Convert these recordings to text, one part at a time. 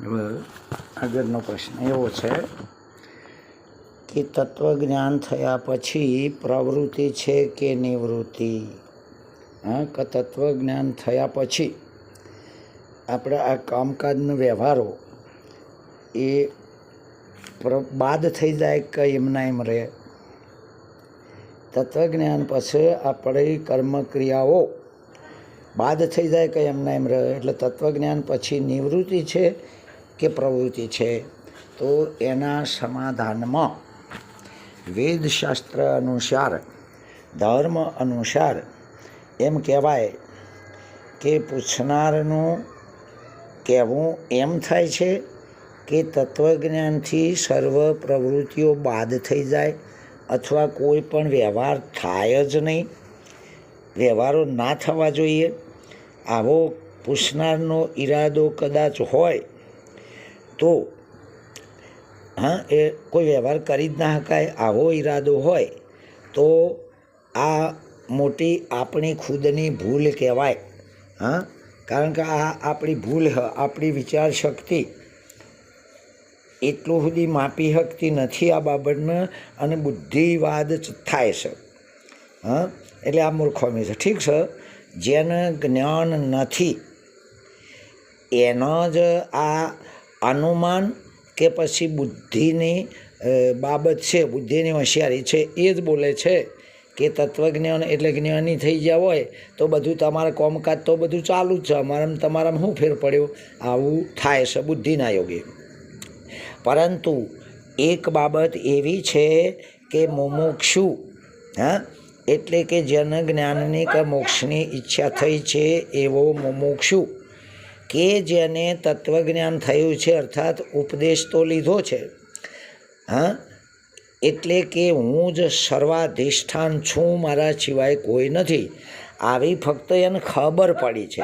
હવે આગળનો પ્રશ્ન એવો છે કે તત્વજ્ઞાન થયા પછી પ્રવૃત્તિ છે કે નિવૃત્તિ? કે તત્વજ્ઞાન થયા પછી આપણે આ કામકાજનો વ્યવહારો એ બાદ થઈ જાય કે એમના એમ રહે? તત્વજ્ઞાન પછી આપણી કર્મક્રિયાઓ બાદ થઈ જાય કે એમના એમ રહે? એટલે તત્વજ્ઞાન પછી નિવૃત્તિ છે કે પ્રવૃત્તિ છે? તો એના સમાધાનમાં વેદશાસ્ત્ર અનુસાર, ધર્મ અનુસાર એમ કહેવાય કે પૂછનારનું કહેવું એમ થાય છે કે તત્વજ્ઞાનથી સર્વ પ્રવૃત્તિઓ બાદ થઈ જાય અથવા કોઈ પણ વ્યવહાર થાય જ નહીં, વ્યવહારો ના થવા જોઈએ, આવો પૂછનારનો ઈરાદો કદાચ હોય તો એ કોઈ વ્યવહાર કરી જ ના શકાય, આવો ઈરાદો હોય તો આ મોટી આપણી ખુદની ભૂલ કહેવાય. કારણ કે આ આપણી ભૂલ, આપણી વિચાર શક્તિ એટલું સુધી માપી શકતી નથી આ બાબતને, અને બુદ્ધિવાદ જ થાય છે. એટલે આ મૂર્ખામી છે. ઠીક છે, જેને જ્ઞાન નથી એનો જ આ અનુમાન કે પછી બુદ્ધિની બાબત છે, બુદ્ધિની હોશિયારી છે, એ જ બોલે છે કે તત્વજ્ઞાન એટલે જ્ઞાની થઈ ગયા હોય તો બધું તમારે કામકાજ તો બધું ચાલુ જ છે, અમારામાં તમારામાં શું ફેર પડ્યો? આવું થાય છે બુદ્ધિના યોગે. પરંતુ એક બાબત એવી છે કે મુમુક્ષુ, એટલે કે જેને જ્ઞાનની કે મોક્ષની ઈચ્છા થઈ છે એવો મુમુક્ષુ, કે જેને તત્વજ્ઞાન થયું છે અર્થાત ઉપદેશ તો લીધો છે, એટલે કે હું જ સર્વાધિષ્ઠાન છું, મારા સિવાય કોઈ નથી, આવી ફક્ત એને ખબર પડી છે.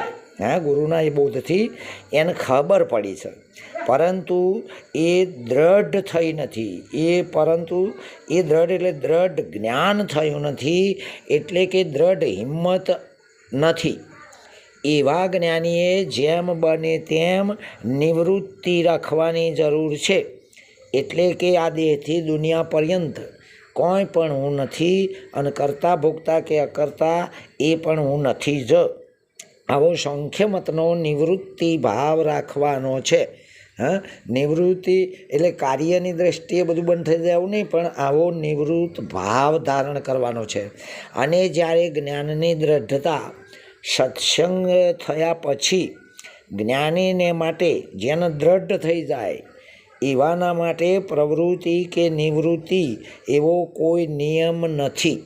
ગુરુના એ બોધથી એને ખબર પડી છે, પરંતુ એ દ્રઢ થઈ નથી. પરંતુ એ દ્રઢ એટલે દ્રઢ જ્ઞાન થયું નથી, એટલે કે દ્રઢ હિંમત નથી. એવા જ્ઞાનીએ જેમ બને તેમ નિવૃત્તિ રાખવાની જરૂર છે. એટલે કે આ દેહથી દુનિયા પર્યંત કોઈ પણ હું નથી, અને કરતા ભોગતા કે અકર્તા એ પણ હું નથી જ. આવો સાંખ્ય મતનો નિવૃત્તિ ભાવ રાખવાનો છે. નિવૃત્તિ એટલે કાર્યની દ્રષ્ટિએ બધું બંધ થઈ જાય એવું નહીં, પણ આવો નિવૃત્ત ભાવ ધારણ કરવાનો છે. અને જ્યારે જ્ઞાનની દ્રઢતા સત્સંગ થયા પછી જ્ઞાનીને માટે જેને દ્રઢ થઈ જાય એવાના માટે પ્રવૃત્તિ કે નિવૃત્તિ એવો કોઈ નિયમ નથી,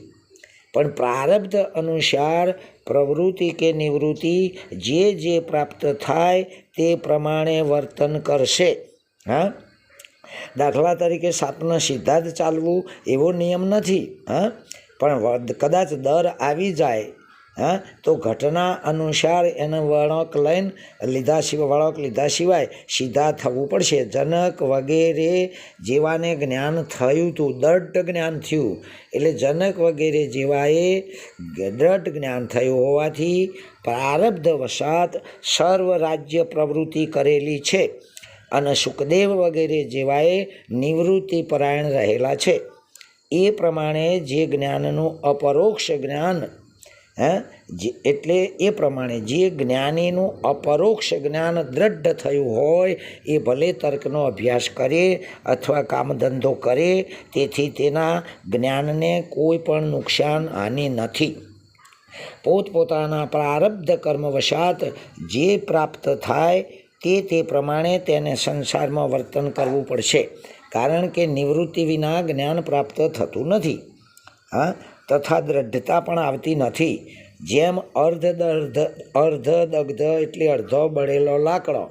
પણ પ્રારબ્ધ અનુસાર પ્રવૃત્તિ કે નિવૃત્તિ જે પ્રાપ્ત થાય તે પ્રમાણે વર્તન કરશે. દાખલા તરીકે સાપના સીધા જ ચાલવું એવો નિયમ નથી, પણ કદાચ દર આવી જાય તો ઘટના અનુસાર એને વળાંક લીધા સિવાય સીધા થવું પડશે. જનક વગેરે જેવાને જ્ઞાન થયું હતું, દ્રઢ જ્ઞાન થયું, એટલે જનક વગેરે જેવાએ દ્રઢ જ્ઞાન થયું હોવાથી પ્રારબ્ધ વશાત સર્વ રાજ્ય પ્રવૃત્તિ કરેલી છે, અને સુખદેવ વગેરે જેવાએ નિવૃત્તિ પરાયણ રહેલા છે. એ પ્રમાણે જે જ્ઞાનનું અપરોક્ષ જ્ઞાન એટલે એ પ્રમાણે જે જ્ઞાનીનું અપરોક્ષ જ્ઞાન દ્રઢ થયું હોય એ ભલે તર્કનો અભ્યાસ કરે અથવા કામધંધો કરે, તેથી તેના જ્ઞાનને કોઈ પણ નુકસાન હાનિ નથી. પોતપોતાના પ્રારબ્ધ કર્મવશાત જે પ્રાપ્ત થાય તે પ્રમાણે તેને સંસારમાં વર્તન કરવું પડશે. કારણ કે નિવૃત્તિ વિના જ્ઞાન પ્રાપ્ત થતું નથી, તથા દ્રઢતા પણ આવતી નથી. જેમ અર્ધદગ્ધ એટલે અડધો બળેલો લાકડો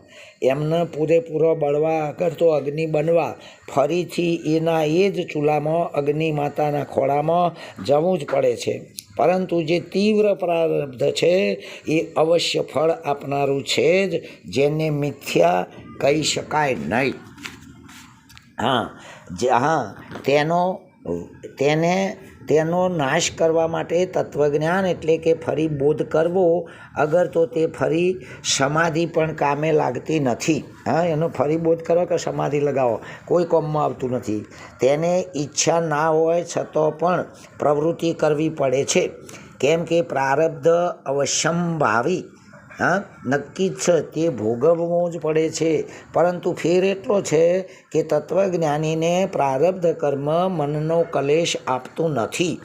એમને પૂરેપૂરો બળવા આગળ તો અગ્નિ બનવા ફરીથી એના એ જ ચૂલામાં અગ્નિ માતાના ખોળામાં જવું જ પડે છે. પરંતુ જે તીવ્ર પ્રારબ્ધ છે એ અવશ્ય ફળ આપનારું છે જ, જેને મિથ્યા કહી શકાય નહીં. તેનો તેનો નાશ કરવા માટે તત્વજ્ઞાન એટલે કે ફરી બોધ કરવો, અગર તો તે ફરી સમાધિ પણ કામે લાગતી નથી. એનો ફરી બોધ કરો કે સમાધિ લગાવો, કોઈ કામમાં આવતું નથી. તેને ઈચ્છા ના હોય છતાં પણ પ્રવૃત્તિ કરવી પડે છે, કેમ કે પ્રારબ્ધ અવશ્યંભાવી નક્કી જ છે, તે ભોગવવું જ પડે છે. પરંતુ ફેર એટલો છે કે તત્વજ્ઞાનીને પ્રારબ્ધ કર્મ મનનો કલેશ આપતું નથી,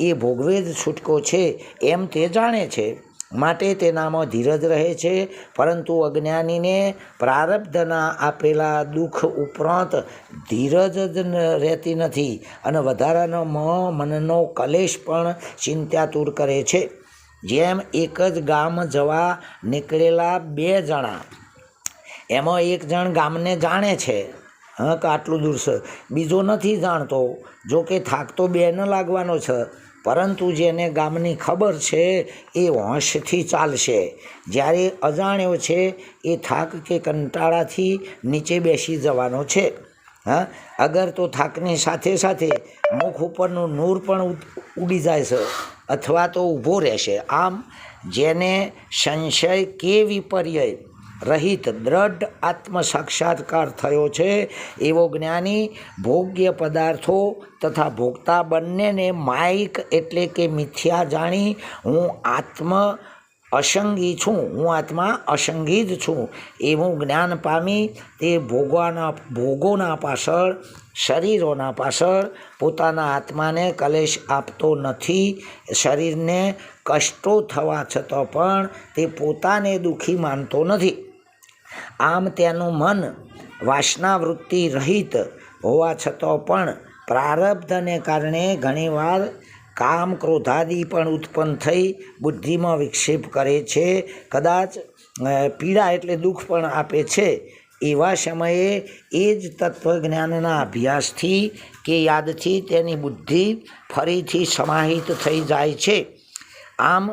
એ ભોગવે જ છૂટકો છે એમ તે જાણે છે, માટે તેનામાં ધીરજ રહે છે. પરંતુ અજ્ઞાનીને પ્રારબ્ધના આપેલા દુઃખ ઉપરાંત ધીરજ જ રહેતી નથી અને વધારાનો મનનો કલેશ પણ ચિંતાતુર કરે છે. જેમ એક જ ગામ જવા નીકળેલા બે જણા, એમાં એક જણ ગામને જાણે છે કે આટલું દૂર છે, બીજો નથી જાણતો. જો કે થાક તો બેને લાગવાનો છે, પરંતુ જેને ગામની ખબર છે એ હોંશથી ચાલશે, જ્યારે અજાણ્યો છે એ થાક કે કંટાળાથી નીચે બેસી જવાનો છે. અગર તો થાકની સાથે સાથે મુખ ઉપરનું નૂર પણ ઉડી જાય છે અથવા તો ઊભો રહેશે. આમ જેને સંશય કે વિપર્ય રહિત દ્રઢ આત્મ સાક્ષાત્કાર થયો છે, એવો જ્ઞાની ભોગ્ય પદાર્થો તથા ભોગતા બંનેને માયિક એટલે કે મિથ્યા જાણી હું આત્મા અસંગી જ છું એવું જ્ઞાન પામી તે ભોગોના પાછળ, શરીરોના પાછળ પોતાના આત્માને કલેશ આપતો નથી. શરીરને કષ્ટો થવા છતાં પણ તે પોતાને દુઃખી માનતો નથી. આમ તેનું મન વાસનાવૃત્તિ રહિત હોવા છતાં પણ પ્રારબ્ધને કારણે ઘણીવાર કામ ક્રોધાદિ પણ ઉત્પન્ન થઈ બુદ્ધિમાં વિક્ષેપ કરે છે, કદાચ પીડા એટલે દુઃખ પણ આપે છે. એવા સમયે એ જ તત્વજ્ઞાનના અભ્યાસથી કે યાદથી તેની બુદ્ધિ ફરીથી સમાહિત થઈ જાય છે. આમ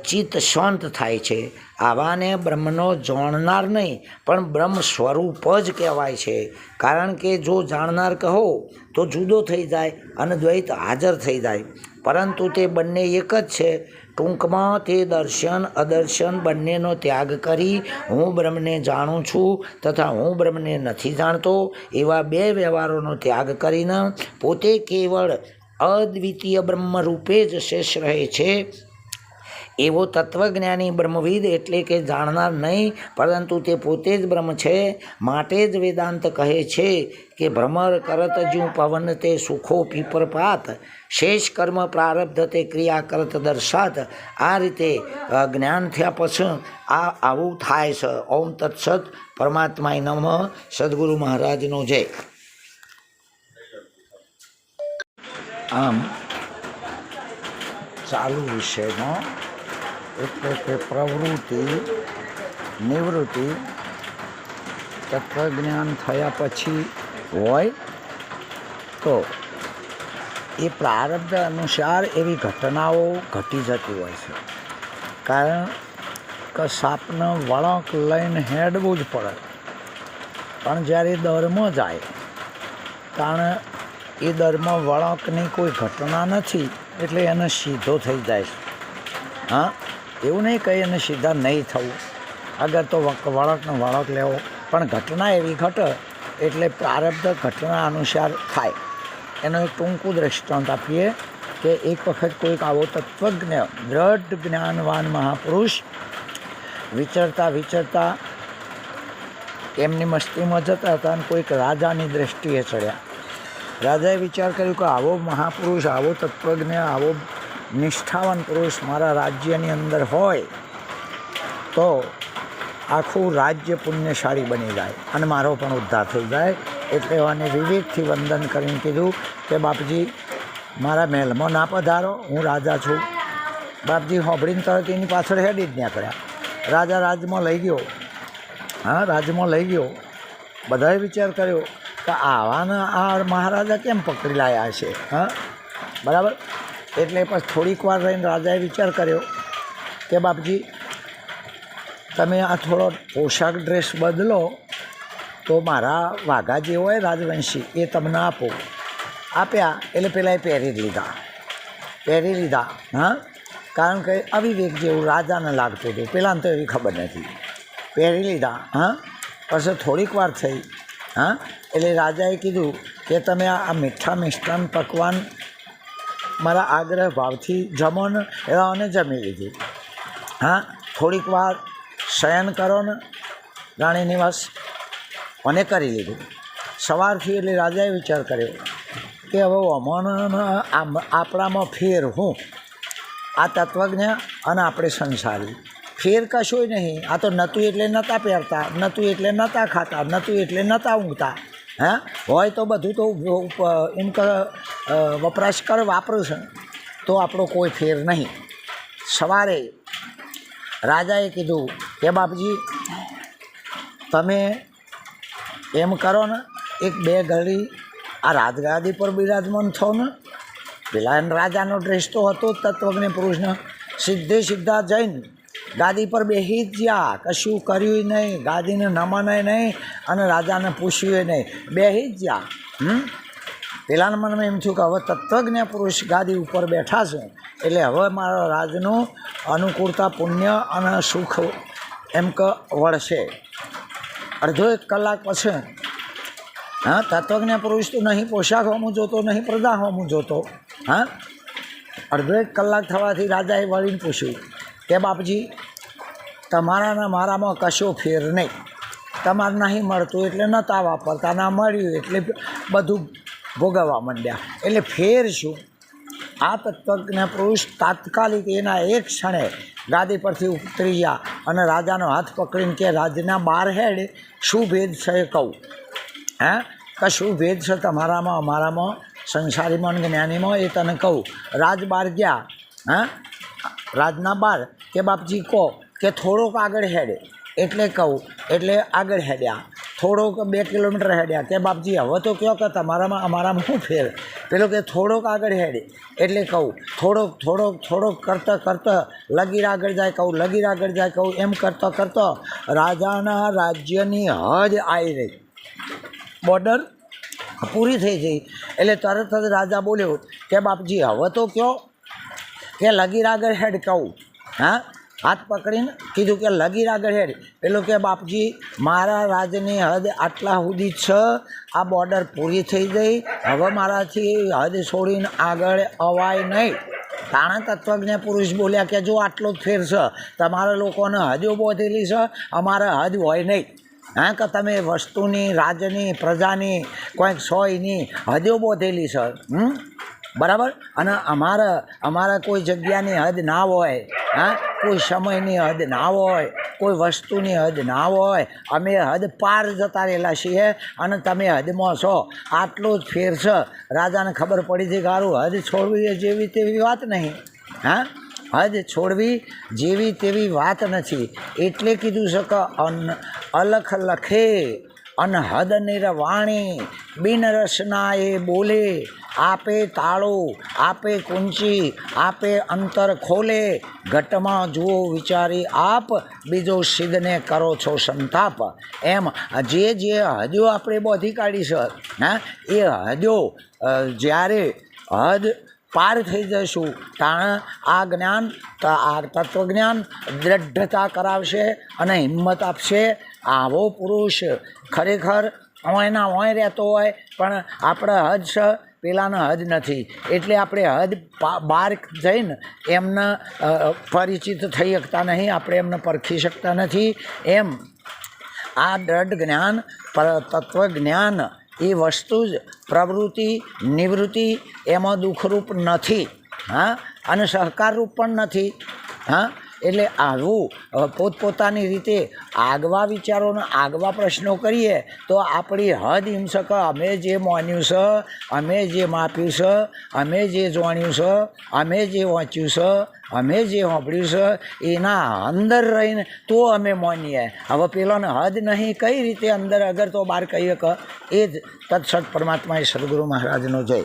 ચિત્ત શાંત થાય છે. આવાને બ્રહ્મનો જાણનાર નહીં પણ બ્રહ્મ સ્વરૂપ જ કહેવાય છે. કારણ કે જો જાણનાર કહો તો જુદો થઈ જાય અને દ્વૈત હાજર થઈ જાય, પરંતુ તે બંને એક જ છે. ટૂંકમાં તે દર્શન અદર્શન બંનેનો ત્યાગ કરી હું બ્રહ્મને જાણું છું તથા હું બ્રહ્મને નથી જાણતો એવા બે વ્યવહારોનો ત્યાગ કરીને પોતે કેવળ અદ્વિતીય બ્રહ્મ રૂપે જ શેષ રહે છે. એવો તત્વજ્ઞાની બ્રહ્મવિદ એટલે કે જાણનાર નહીં, પરંતુ તે પોતે જ બ્રહ્મ છે. માટે જ વેદાંત કહે છે કે ભ્રમર કરત જ્યું પવન તે સુખો પીપરપાત, શેષ કર્મ પ્રારબ્ધ તે ક્રિયા કરત દર્શાત. આ રીતે જ્ઞાન થયા પછી આવું થાય છે. ઓમ તત્સત. પરમાત્માય નમઃ. સદગુરુ મહારાજનો જય. આમ ચાલુ વિષયમાં એટલે કે પ્રવૃત્તિ નિવૃત્તિ તત્વજ્ઞાન થયા પછી હોય તો એ પ્રારબ્ધ અનુસાર એવી ઘટનાઓ ઘટી જતી હોય છે. કારણ કે સાપને વળાંક લઈને હેડવું જ પડે, પણ જ્યારે દરમાં જાય કારણ એ દરમાં વળાંકની કોઈ ઘટના નથી એટલે એને સીધો થઈ જાય છે. એવું નહીં કહી એને સીધા નહીં થવું, અગર તો વળાંક લેવો, પણ ઘટના એવી ઘટે એટલે પ્રારબ્ધ ઘટના અનુસાર થાય. એનું એક ટૂંકું દૃષ્ટાંત આપીએ કે એક વખત કોઈક આવો તત્વજ્ઞ દ્રઢ જ્ઞાનવાન મહાપુરુષ વિચરતા એમની મસ્તીમાં જતા હતા અને કોઈક રાજાની દૃષ્ટિએ ચડ્યા. રાજાએ વિચાર કર્યો કે આવો મહાપુરુષ, આવો તત્વજ્ઞ, આવો નિષ્ઠાવાન પુરુષ મારા રાજ્યની અંદર હોય તો આખું રાજ્ય પુણ્યશાળી બની જાય અને મારો પણ ઉદ્ધાર થઈ જાય. એટલે એને વિવેકથી વંદન કરીને કીધું કે બાપજી મારા મહેલમાં ના પધારો, હું રાજા છું. બાપજી હોંભળીને તરત એની પાછળ હેડી જ નીકળ્યા. રાજા રાજમાં લઈ ગયો. રાજમાં લઈ ગયો. બધાએ વિચાર કર્યો કે આવાના આ મહારાજા કેમ પકડી લાયા હશે. બરાબર. એટલે પછી થોડીક વાર રહીને રાજાએ વિચાર કર્યો કે બાપજી તમે આ થોડો પોશાક ડ્રેસ બદલો તો મારા વાઘા જે હોય રાજવંશી એ તમને આપો. આપ્યા એટલે પેલાએ પહેરી લીધા. હા, કારણ કે અવિવેક જેવું રાજાને લાગતું હતું, પેલાને તો એવી ખબર નથી. પહેરી લીધા. હા, પછી થોડીક વાર થઈ. હા, એટલે રાજાએ કીધું કે તમે આ મીઠા મિષ્ટાન પકવાન મારા આગ્રહ ભાવથી જમો ને. એવાને જમી લીધું. હા, થોડીક વાર શયન કરો ને રાણી નિવાસ, અને કરી લીધું. સવારથી એટલે રાજાએ વિચાર કર્યો કે હવે આપણામાં ફેર હું, આ તત્વજ્ઞ અને આપણે સંસારી, ફેર કશોય નહીં. આ તો નહોતું એટલે નહોતા પહેરતા, નહોતું એટલે નહોતા ખાતા, નહોતું એટલે નહોતા ઊંઘતા. હા, હોય તો બધું તો એમ વપરાશ વાપરું છે, તો આપણો કોઈ ફેર નહીં. સવારે રાજાએ કીધું કે બાપજી તમે એમ કરો ને, 1-2 ઘડી આ રાજગાદી પર બિરાજમાન થો ને. પેલા રાજાનો ડ્રેસ તો હતો જ તત્વજ્ઞ પુરુષનો. સીધા જઈને ગાદી પર બેસી જ ગયા, કશું કર્યું નહીં, ગાદીને નમને નહીં અને રાજાને પૂછ્યું નહીં, બેસી જ ગયા. પેલાના મનમાં એમ થયું કે હવે તત્વજ્ઞ પુરુષ ગાદી ઉપર બેઠા છે, એટલે હવે મારા રાજનું અનુકૂળતા, પુણ્ય અને સુખ એમ કે વળશે. અડધો 1 કલાક પછી હા, તત્વજ્ઞ પુરુષ તો નહીં પોશાક હોમું જોતો, નહીં પ્રજા હોમું જોતો. હા, અડધો 1 કલાક થવાથી રાજાએ વળીને પૂછ્યું કે બાપજી તમારાના મારામાં કશો ફેર નહીં. તમારે નહીં મળતું એટલે નહોતા વાપરતા, ના મળ્યું એટલે બધું ભોગવવા માંડ્યા. એટલે ફેર શું? આ તત્વજ્ઞ પુરુષ તાત્કાલિક એના એક ક્ષણે ગાદી પરથી ઉતરી ગયા અને રાજાનો હાથ પકડીને કે રાજના 12 હેડ શું ભેદ છે એ કહું. હા, કે શું ભેદ છે તમારામાં અમારામાં, સંસારીમાં અને જ્ઞાનીમાં, એ તને કહું. રાજ 12 ગયા. હા, રાજના 12 કે બાપજી કહો કે થોડોક આગળ હેડે, એટલે કહું એટલે આગળ હેડ્યા. થોડોક 2 કિલોમીટર હેડ્યા કે બાપજી હવે તો કહો કે તમારામાં અમારામાં શું ફેર. પેલો કે થોડોક આગળ હેડે, એટલે કહું થોડોક કરતાં લગીર આગળ જાય કહું, લગીર આગળ જાય કહું. એમ કરતાં રાજાના રાજ્યની હદ આવી રહી, બોર્ડર પૂરી થઈ ગઈ. એટલે તરત જ રાજા બોલ્યો કે બાપજી હવે તો કહો કે લગીર આગળ હેડ કહું. હા, હાથ પકડીને કીધું કે લગીર આગળ હેડ. પેલો કે બાપજી મારા રાજની હદ આટલા સુધી છે, આ બોર્ડર પૂરી થઈ ગઈ, હવે મારાથી હદ છોડીને આગળ અવાય નહીં. તાણા તત્વજ્ઞ પુરુષ બોલ્યા કે જો આટલો જ ફેર છે, તમારા લોકોને હદો બોધેલી છે, અમારે હદ હોય નહીં. હા, કે તમે વસ્તુની, રાજની, પ્રજાની, કોઈક સોયની હદો બોધેલી છે. બરાબર. અને અમારા કોઈ જગ્યાની હદ ના હોય. હા, કોઈ સમયની હદ ના હોય, કોઈ વસ્તુની હદ ના હોય. અમે હદ પાર જતા રહેલા છીએ અને તમે હદમાં છો, આટલો જ ફેર છે. રાજાને ખબર પડી છે કે સારું, હદ છોડવી એ જેવી તેવી વાત નહીં. હા, હદ છોડવી જેવી તેવી વાત નથી. એટલે કીધું છે કે અલખ લખે અનહદ નિર્વાણી, બિન રસના એ બોલે, આપે તાળો, આપે કુંચી, આપે અંતર ખોલે, ઘટમાં જુઓ વિચારી આપ, બીજો સિદ્ધને કરો છો સંતાપ. એમ જે હદો આપણે બોધી કાઢી છે, હા, એ હદો જ્યારે હદ પાર થઈ જઈશું તાણે આ જ્ઞાન, આ તત્વજ્ઞાન દ્રઢતા કરાવશે અને હિંમત આપશે. આવો પુરુષ ખરેખર ઓયના ઓય રહેતો હોય, પણ આપણે હદ છે, પેલાના હદ નથી. એટલે આપણે હદ બહાર જઈને એમને પરિચિત થઈ શકતા નહીં, આપણે એમને પરખી શકતા નથી. એમ આ દ્રઢ જ્ઞાન, તત્વજ્ઞાન એ વસ્તુ જ પ્રવૃત્તિ નિવૃત્તિ એમાં દુઃખરૂપ નથી. હા, અને સહકારરૂપ પણ નથી. હા, એટલે આવું પોતપોતાની રીતે આગવા વિચારોને આગવા પ્રશ્નો કરીએ તો આપણી હદ હિંસક અમે જે માન્યું છે, અમે જે માપ્યું છે, અમે જે જાણ્યું છે, અમે જે વાંચ્યું છે, અમે જે સાંભળ્યું છે, એના અંદર રહીને તો અમે માનીએ. હવે પેલાને હદ નહીં, કઈ રીતે અંદર અગર તો બહાર કહીએ કે એ જ તત્સત પરમાત્મા એ સદગુરુ મહારાજનો જય.